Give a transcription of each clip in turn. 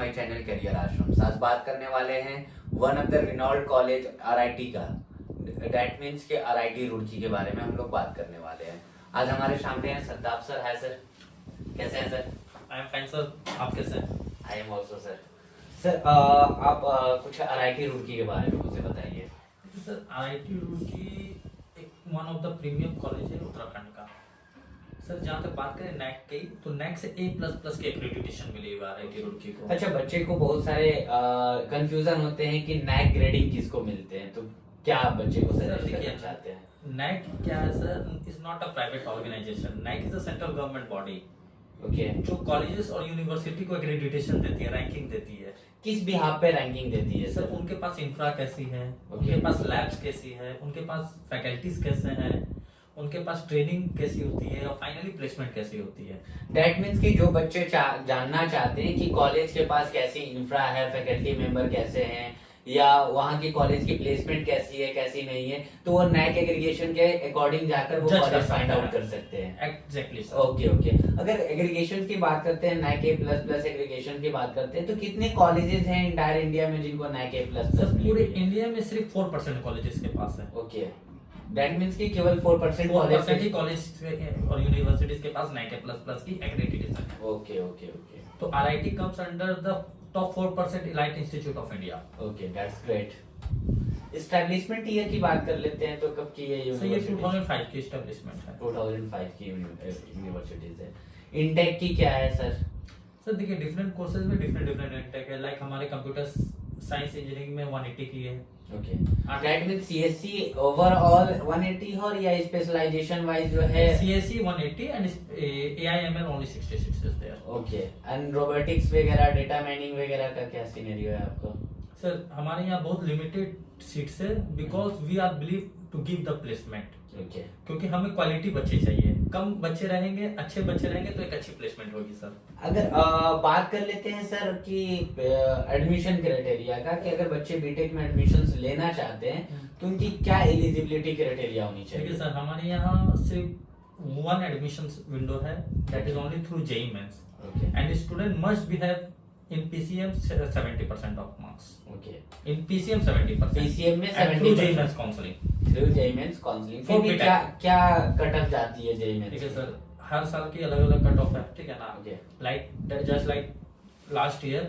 My channel career आश्रम। आज बात करने वाले हैं one of the Reynold college RIT का, दैट मीन्स के आरआईटी रुड़की के बारे में हम लोग बात करने वाले हैं। आज हमारे सामने हैं सद्दाब सर। है सर, कैसे हैं sir? I am fine sir, आप कैसे हैं? I am also sir. Sir आप कुछ आरआईटी रुड़की के बारे में मुझे बताइए। सर आईआईटी रुड़की एक one of the premium college है उत्तराखंड का। सर जहाँ तक बात करें नैक की, तो नैक से A++ की एक्रेडिटेशन मिली है आईआईटी रुड़की को। अच्छा, बच्चे को बहुत सारे कंफ्यूजन होते हैं कि नैक ग्रेडिंग किसको मिलते हैं, तो क्या आप बच्चे को सजेस्ट करना चाहते हैं? नैक क्या है sir? Is not a private organization. NAAC is a central government body जो कॉलेजेस और यूनिवर्सिटी को एक्रेडिटेशन देती है, रैंकिंग देती है। किस बिहाफ पे रैंकिंग देती है सर? उनके पास इंफ्रा कैसी है, Okay. उनके पास लैब्स कैसी है, उनके पास फैकल्टीज कैसे हैं, उनके पास ट्रेनिंग कैसी होती है और फाइनली प्लेसमेंट कैसी होती है। दैट मीन्स कि जो बच्चे जानना चाहते हैं कि कॉलेज के पास कैसी इंफ्रा है, फैकल्टी मेंबर कैसे हैं, या वहाँ की कॉलेज की प्लेसमेंट कैसी है कैसी नहीं है, तो वो नैक एग्रीगेशन के अकॉर्डिंग जाकर वो कॉलेज फाइंड आउट कर सकते हैं। Exactly sir. Okay okay. अगर एग्रीगेशन की बात करते हैं, नैक A++ एग्रीगेशन की बात करते हैं, तो कितने कॉलेजेस हैं इंटायर इंडिया में जिनको नैक A++ सर पूरे इंडिया में सिर्फ 4% कॉलेजेस के पास है। ओके, दैट मीन्स कि केवल 4% कॉलेज और यूनिवर्सिटीज के पास नैक A++ की एक्रेडिटेशन है। Okay okay okay. तो IIT comes under the top 4% elite institute of India. Okay, that's great. Establishment year की बात कर लेते हैं, तो कब की है सर? ये 2005 की एस्टैब्लिशमेंट है। 2005 की यूनिवर्सिटीज है। इनटेक की क्या है सर? सर देखिए, डिफरेंट कोर्सेज में डिफरेंट इनटेक है। लाइक हमारे कंप्यूटर साइंस इंजीनियरिंग में 180 की है। Okay, that means CSC overall 180 हो, या स्पेशलाइजेशन वाइज जो है CSC 180 and AIML only 66 is there. Okay, and robotics वगैरह, डेटा माइनिंग वगैरह का क्या सिनेरियो है आपका? सर हमारे यहाँ बहुत लिमिटेड सीट्स है because we are believe to give the placement. Okay, क्योंकि हमें क्वालिटी बच्चे चाहिए। कम बच्चे रहेंगे, अच्छे बच्चे रहेंगे तो एक अच्छी प्लेसमेंट होगी सर। अगर बात कर लेते हैं सर कि एडमिशन क्राइटेरिया का, कि अगर बच्चे बीटेक में एडमिशन लेना चाहते हैं तो उनकी क्या एलिजिबिलिटी क्राइटेरिया होनी चाहिए? देखिए सर, हमारे यहाँ सिर्फ वन एडमिशन विंडो है, that is only through JEE mains. And student must be have in PCM 70% of marks. Okay. In PCM 70%. PCM में 70%. Through JEE Mains counseling. Through JEE Mains counseling. फिर भी क्या cut off जाती है JEE Mains? ठीक है sir, हर साल की अलग अलग कट ऑफ है, ठीक है ना? Okay. Like just like last year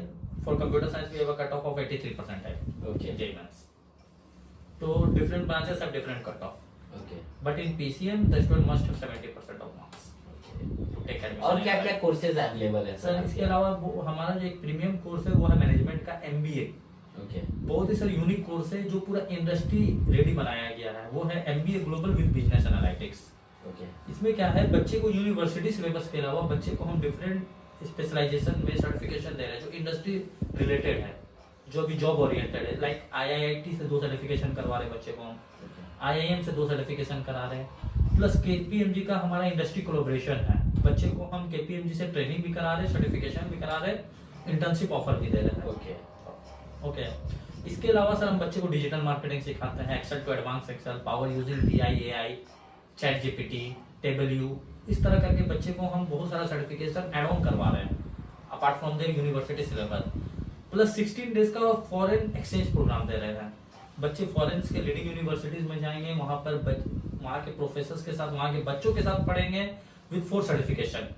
for computer science we have a cut off of 83% है. Okay. JEE Mains. तो different branches have different cut off. Okay. But in PCM the student must have 70% of marks. और क्या क्या courses available है sir? इसके अलावा हमारा जो एक प्रीमियम कोर्स है वो है मैनेजमेंट का MBA। ओके, बहुत ही सर यूनिक कोर्स है जो पूरा इंडस्ट्री रेडी बनाया गया है। वो है MBA global with business analytics. Okay, इसमें क्या है, बच्चे को यूनिवर्सिटी सिलेबस के अलावा बच्चे को हम डिफरेंट स्पेशलाइजेशन में सर्टिफिकेशन दे रहे हैं जो इंडस्ट्री रिलेटेड है, जो भी जॉब ओरिएंटेड है। लाइक IIT से 2 सर्टिफिकेशन करवा रहे हैं बच्चे को हम, IIM से 2 सर्टिफिकेशन करा रहे हैं, प्लस KPMG का हमारा इंडस्ट्री कोलैबोरेशन है। बच्चे को हम KPMG से ट्रेनिंग भी करा रहे हैं, सर्टिफिकेशन भी करा रहे हैं, इंटर्नशिप ऑफर भी दे रहे हैं। ओके। इसके अलावा सर हम बच्चे को डिजिटल मार्केटिंग सिखाते हैं, excel to advance excel, power using BI AI, chat GPT, Tableau. इस तरह करके बच्चे को हम बहुत सारा सर्टिफिकेशन एड ऑन करवा रहे हैं apart from their university syllabus. Plus 16 days का फॉरेन एक्सचेंज प्रोग्राम दे रहे हैं। बच्चे फॉरेन के लीडिंग यूनिवर्सिटीज में जाएंगे, वहां पर वहां के प्रोफेसर्स के साथ, वहां के बच्चों के साथ पढ़ेंगे with 4 certification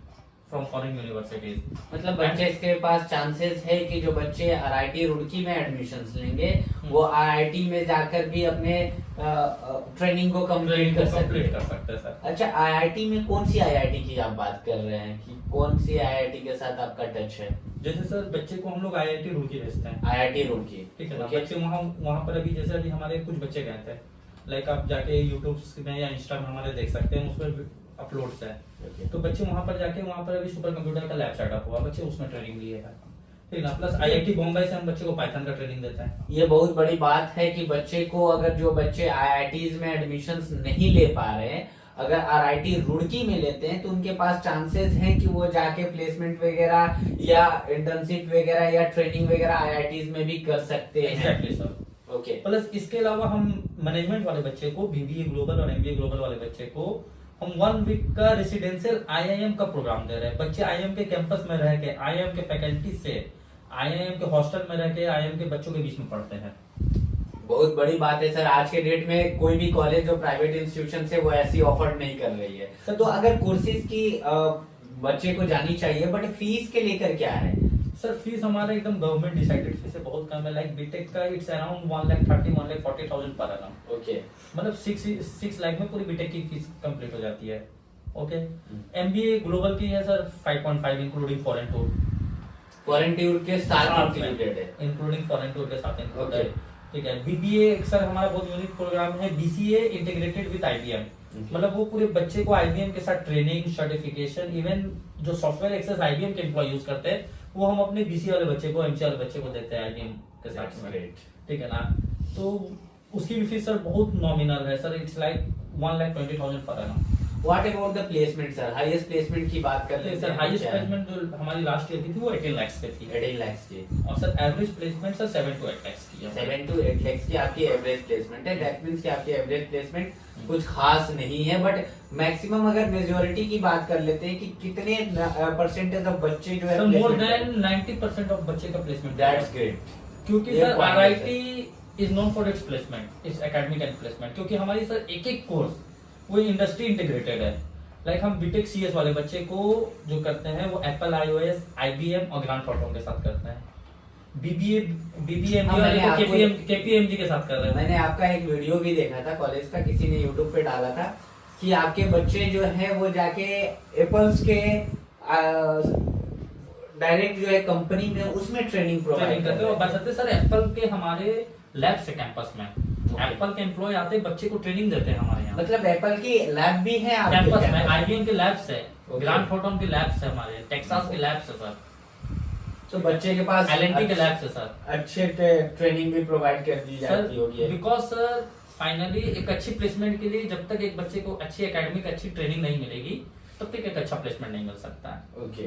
from foreign universities. मतलब बच्चे इसके पास चांसेस है कि जो बच्चे आरआईटी रुड़की में एडमिशंस लेंगे वो आरआईटी में जाकर भी अपने ट्रेनिंग को कंप्लीट कर सकते हैं सर। अच्छा, आईआईटी में कौन सी आईआईटी की आप बात कर रहे हैं, कि कौन सी आईआईटी के साथ आपका टच है? जैसे सर बच्चे को हम लोग IIT रुड़की भेजते हैं। आईआईटी रुड़की, ठीक है ना? बच्चे वहाँ पर अभी जैसे अभी हमारे कुछ बच्चे गए थे, लाइक आप जाके यूट्यूब में या इंस्टा में हमारे देख सकते हैं, उसमें अपलोड्स है। तो बच्चे वहाँ पर जाके, वहाँ पर अभी सुपर कंप्यूटर का लैब सेटअप हुआ, बच्चे उसमें ट्रेनिंग लिए है, ठीक है ना? प्लस IIT बॉम्बे से हम बच्चे को पाइथन का ट्रेनिंग देते हैं। ये बहुत बड़ी बात है कि बच्चे को, अगर जो बच्चे आईआईटीज में एडमिशंस नहीं ले पा रहे हैं, अगर आरआईटी रुड़की में लेते हैं तो उनके पास चांसेस हैं कि वो जाके प्लेसमेंट वगैरह या इंटर्नशिप वगैरह या ट्रेनिंग वगैरह आईआईटीज में भी कर सकते हैं। Exactly sir. ओके। प्लस इसके अलावा हम मैनेजमेंट वाले बच्चे को, BBA ग्लोबल और MBA ग्लोबल वाले बच्चे को हम 1 वीक का रेसिडेंशियल IIM का प्रोग्राम दे रहे हैं। बच्चे IIM के कैंपस में रह के IIM के फैकल्टी से आईआईएम के हॉस्टल में रह के आईआईएम के बच्चों के बीच में पढ़ते हैं। बहुत बड़ी बात है सर, आज के डेट में कोई भी कॉलेज जो प्राइवेट इंस्टीट्यूशन से वो ऐसी ऑफर नहीं कर रही है। सर, तो अगर कोर्सेज की बच्चे को जानी चाहिए, बट फीस के लेकर क्या है? सर फीस हमारा एकदम गवर्नमेंट डिसाइडेड फीस है, बहुत कम है। लाइक बीटेक का इट्स अराउंड 1,30,000-1,40,000 पर annum। ओके, मतलब 6 लाख में पूरी बीटेक की फीस कंप्लीट हो जाती है। ओके, एमबीए ग्लोबल की है sir 5.5 including foreign tour. Foreign tour के साथ इंक्लूडेड है, इंक्लूडिंग फॉरेन टूर के साथ इंक्लूडेड है। Okay. ठीक है, बीबीए सर हमारा बहुत यूनिक प्रोग्राम है, बीसीए इंटीग्रेटेड विद आईबीएम। मतलब वो पूरे बच्चे को आईबीएम के साथ ट्रेनिंग, सर्टिफिकेशन, इवन जो सॉफ्टवेयर एक्सेस आईबीएम के एम्प्लॉय यूज करते हैं वो हम अपने बीसीए वाले बच्चे को, एमसीए वाले बच्चे को देते हैं आईबीएम के साथ में। ठीक है ना, तो उसकी भी फीस सर बहुत नॉमिनल है सर, इट्स लाइक 1,20,000 पर annum। What about the placement sir? Highest placement की बात कर लेते सर हैं। हाईएस्ट प्लेसमेंट जो हमारी लास्ट ईयर की थी वो 18 लाख पे थी, 18 लाख की, और sir average placement sir 7 to 8 lakh की है। 7 to 8 लाख की आपकी एवरेज प्लेसमेंट है। दैट मींस कि आपकी एवरेज प्लेसमेंट कुछ खास नहीं है, बट मैक्सिमम अगर मेजॉरिटी की बात कर लेते हैं कि कितने परसेंटेज ऑफ बच्चे जो है सर मोर देन 90% ऑफ बच्चे का प्लेसमेंट। दैट्स ग्रेट, क्योंकि sir RIT is known for its placement, it's academic and placement. क्योंकि हमारी सर एक कोर्स वो इंडस्ट्री इंटीग्रेटेड है। लाइक हम बीटेक सीएस वाले बच्चे को जो करते हैं वो एप्पल आईओएस, आईबीएम और ग्रांड थॉर्टन के साथ करते हैं। बीबीएमजी वाले को केपीएमजी के साथ कर रहे हैं। मैंने आपका एक वीडियो भी देखा था कॉलेज का, किसी ने यूट्यूब पे डाला था कि आपके बच्चे जो है वो जाके एप्पल्स के डायरेक्ट जो है कंपनी में उसमें ट्रेनिंग प्रोवाइड करते हैं। बस सर एप्पल के हमारे लैब से कैंपस में एप्पल के एम्प्लॉय आते हैं, बच्चे को ट्रेनिंग देते हैं हमारे यहाँ। मतलब एप्पल की लैब भी है आपके कैंपस में, आईबीएम के लैब्स है, Okay. ग्रांड थॉर्टन के लैब्स है, हमारे टेक्सास के लैब्स है सर, तो बच्चे के पास एलएनटी के लैब्स है सर। अच्छे ट्रेनिंग भी प्रोवाइड कर दी जाती होगी। बिकॉज सर फाइनली एक अच्छी प्लेसमेंट के लिए जब तक एक बच्चे को अच्छी एकेडमिक अच्छी ट्रेनिंग नहीं मिलेगी तब तक एक अच्छा प्लेसमेंट नहीं मिल सकता है। ओके,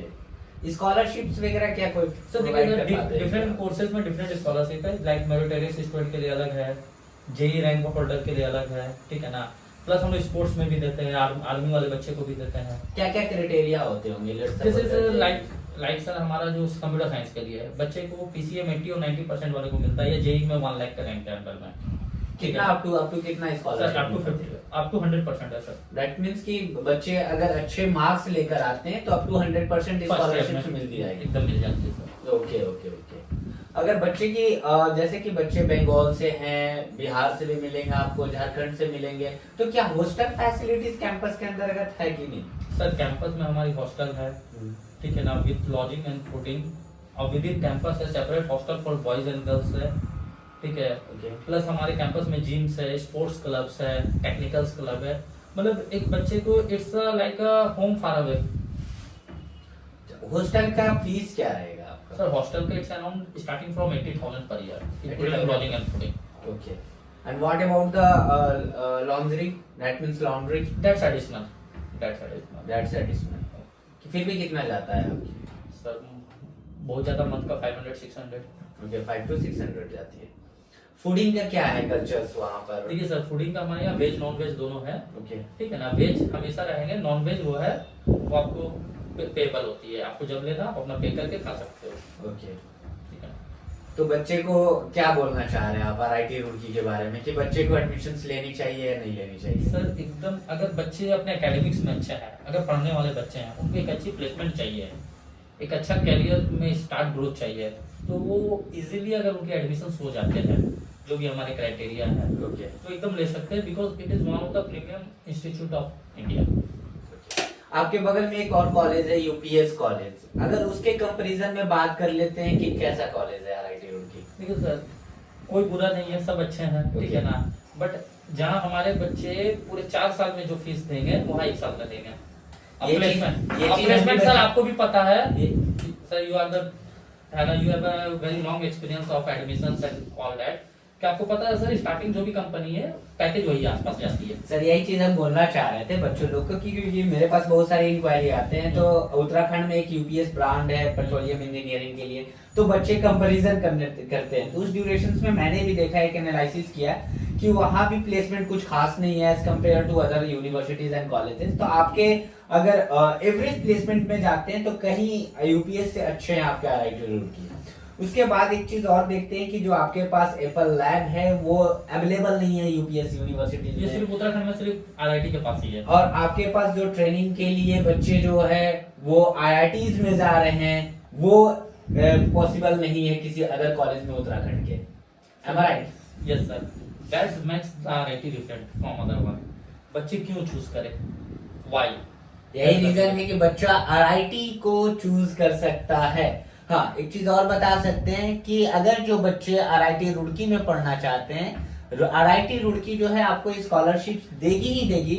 स्कॉलरशिप्स वगैरह क्या कोई सर provide देखिए कर पाते हैं डिफरेंट क्या? कोर्सेज में डिफरेंट स्कॉलरशिप है। लाइक मेरिटोरियस स्टूडेंट के लिए अलग है, जेई रैंक होल्डर के लिए अलग है, ठीक है ना। प्लस हम लोग स्पोर्ट्स में भी देते हैं, आर्मी वाले बच्चे को भी देते हैं। क्या क्या क्राइटेरिया होते होंगे? जैसे सर लाइक सर हमारा जो कंप्यूटर साइंस के लिए है बच्चे को पीसीएम 80 और 90% वाले को मिलता है, या जेई में 1 लाख का रैंक है अंडर में। कितना अप टू कितना सर स्कॉलरशिप? अप टू 100% है सर। दैट मींस कि बच्चे अगर अच्छे मार्क्स लेकर आते हैं तो अप टू 100% स्कॉलरशिप मिलती जाएगी। एकदम मिल जाती है सर। Okay okay okay. अगर बच्चे की जैसे कि बच्चे बंगाल से हैं, बिहार से भी मिलेंगे आपको, झारखंड से मिलेंगे, तो क्या हॉस्टल फैसिलिटीज कैंपस के अंतर्गत है कि नहीं? सर कैंपस में हमारी हॉस्टल है, ठीक है ना, विद लॉजिंग एंड फूडिंग, और विद इन कैंपस है separate hostel for boys and girls है, ठीक है। प्लस हमारे कैंपस में जिम्स है, स्पोर्ट्स क्लब्स है, टेक्निकल्स क्लब है। मतलब एक बच्चे को it's like a home far away. Hostel का फीस क्या रहेगा आपका? सर हॉस्टल का it's around starting from 80,000 per year, including lodging and fooding. Okay, and what about the laundry? That means laundry that's additional. That's additional. फिर भी कितना जाता है आपकी? सर बहुत ज्यादा मंथ का 500-600। ओके, 5 to 600 जाती है। फूडिंग का क्या है कल्चर्स वहाँ पर? देखिए सर फूडिंग का हमारे यहाँ वेज नॉन वेज दोनों है, ओके, ठीक है ना। वेज हमेशा रहेंगे, नॉन वेज वो है वो आपको पेबल होती है, आपको जब लेना आप अपना पे करके खा सकते हो। ओके, ठीक है। तो बच्चे को क्या बोलना चाह रहे हैं आप आरआईटी रुड़की के बारे में कि बच्चे को एडमिशंस लेनी चाहिए या नहीं लेनी चाहिए? सर एकदम अगर बच्चे अपने एकेडमिक्स में अच्छे हैं, अगर पढ़ने वाले बच्चे हैं, उनको एक अच्छी प्लेसमेंट चाहिए, एक अच्छा करियर में स्टार्ट ग्रोथ चाहिए, तो वो इजीली अगर उनके एडमिशंस हो जाते हैं जो भी हमारे क्राइटेरिया है, ओके, तो एकदम ले सकते हैं, because it is one of the premium institute of India. आपके बगल में एक और कॉलेज है यूपीएस कॉलेज, अगर उसके कंपैरिजन में बात कर लेते हैं कि कैसा कॉलेज है आरआईटी रुड़की? देखिए सर कोई बुरा नहीं है, सब अच्छे हैं, ठीक है ना। बट जहाँ हमारे बच्चे पूरे 4 साल में जो फीस देंगे वहाँ 1 साल में देंगे। प्लेसमेंट सर आपको भी पता है sir, you are the you have a very long experience of admissions and all that, क्या आपको पता है सर स्टार्टिंग जो भी कंपनी है पैकेज वही आसपास जाती है। सर यही चीज हम बोलना चाह रहे थे बच्चों लोग को, क्योंकि मेरे पास बहुत सारे इंक्वायरी आते हैं। तो उत्तराखंड में एक यूपीएस ब्रांड है पेट्रोलियम इंजीनियरिंग के लिए, तो बच्चे कंपैरिजन करते हैं। तो उस ड्यूरेशंस में मैंने भी देखा है, एक एनालिसिस किया कि वहाँ भी प्लेसमेंट कुछ खास नहीं है as compare to other universities and colleges. तो आपके अगर एवरेज प्लेसमेंट में जाते हैं तो कहीं यूपीएस से अच्छे हैं आपके आरआईटी रुड़की। उसके बाद एक चीज और देखते हैं कि जो आपके पास एप्पल लैब है वो अवेलेबल नहीं है यूपीएस यूनिवर्सिटी ये में, सिर्फ उत्तराखंड में सिर्फ आईआईटी के पास ही है। और आपके पास जो ट्रेनिंग के लिए बच्चे जो है वो आईआईटीज में जा रहे हैं, वो पॉसिबल नहीं है किसी अदर कॉलेज में उत्तराखंड के। Am I right? Yes sir, that's makes IIT different from other one. बच्चे क्यों चूज करें, व्हाई? यही रीजन है कि बच्चा आईआईटी को चूज कर सकता है। हाँ, एक चीज और बता सकते हैं कि अगर जो बच्चे आईआईटी रुड़की में पढ़ना चाहते हैं, आईआईटी रुड़की जो है आपको स्कॉलरशिप्स देगी ही देगी।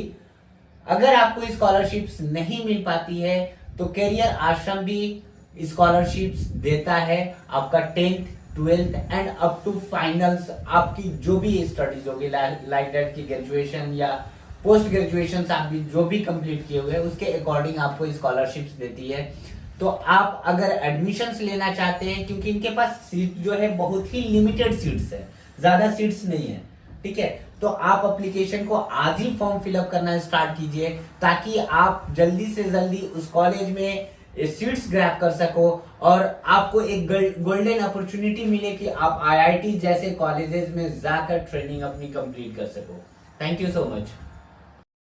अगर आपको स्कॉलरशिप्स नहीं मिल पाती है तो कैरियर आश्रम भी स्कॉलरशिप्स देता है। आपका 10th 12th and up to finals, आपकी जो भी स्टडीज होगी लाइक दैट की ग्रेजुएशन या पोस्ट ग्रेजुएशन आप भी जो भी कंप्लीट किए हुए हैं उसके अकॉर्डिंग आपको स्कॉलरशिप्स देती है। तो आप अगर एडमिशंस लेना चाहते हैं, क्योंकि इनके पास सीट जो है बहुत ही लिमिटेड सीट्स है, ज्यादा सीट्स नहीं है, ठीक है, तो आप एप्लीकेशन को आज ही फॉर्म फिलअप करना स्टार्ट कीजिए ताकि आप जल्दी से जल्दी उस कॉलेज में सीट्स ग्रैब कर सको और आपको एक गोल्डन अपॉर्चुनिटी मिले कि आप आईआईटी जैसे कॉलेजेस में जाकर ट्रेनिंग अपनी कंप्लीट कर सको। Thank you so much.